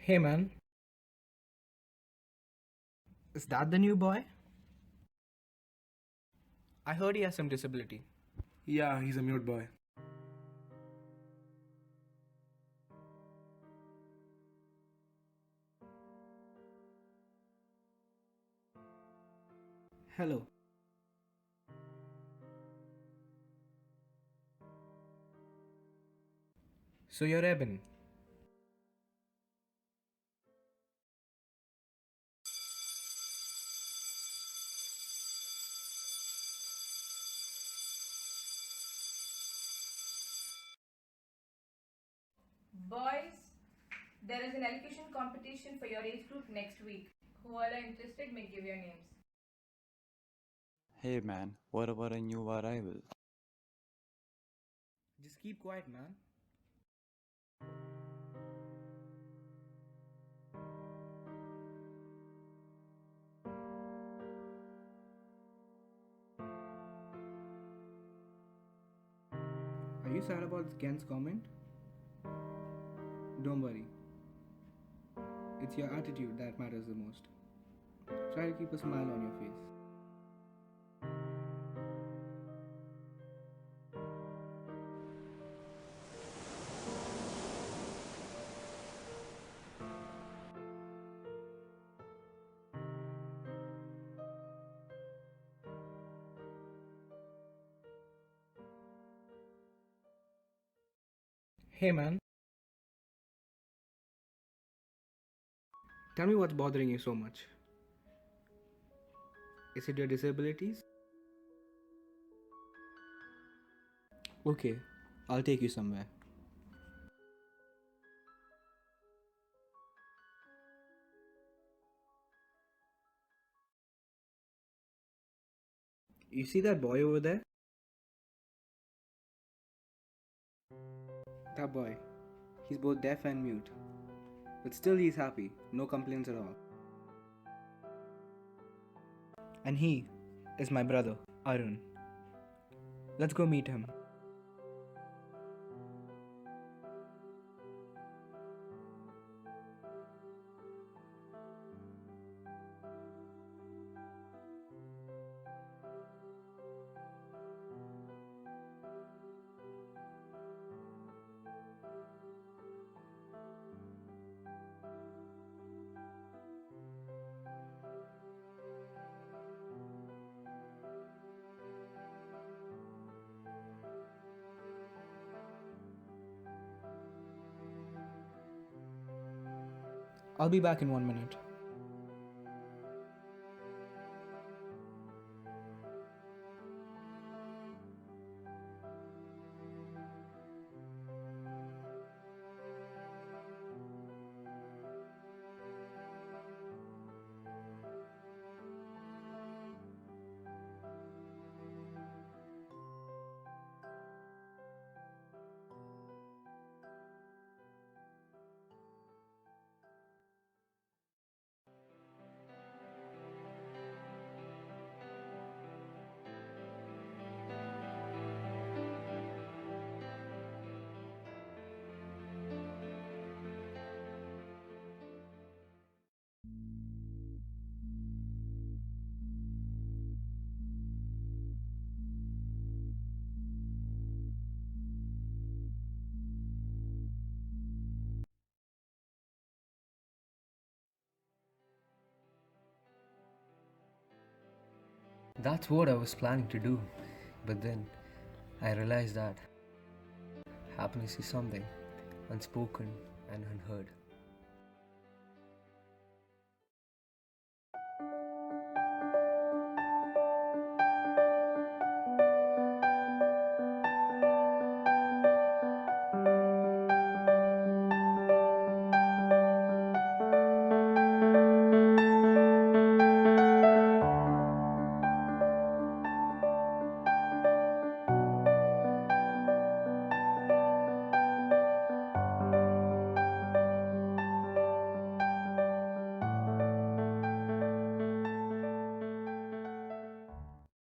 Hey man, is that the new boy? I heard he has some disability. Yeah, he's a mute boy. Hello. So you're Eben. Boys, there is an elocution competition for your age group next week. Who all are interested may give your names. Hey man, what about a new arrival? Just keep quiet, man. Are you sad about Ken's comment? Don't worry. It's your attitude that matters the most. Try to keep a smile on your face. Hey man, tell me what's bothering you so much. Is it your disabilities? Okay, I'll take you somewhere. You see that boy over there? That boy. He's both deaf and mute. But still he's happy, no complaints at all. And he is my brother, Arun. Let's go meet him. I'll be back in 1 minute. That's what I was planning to do, but then I realized that happiness is something unspoken and unheard.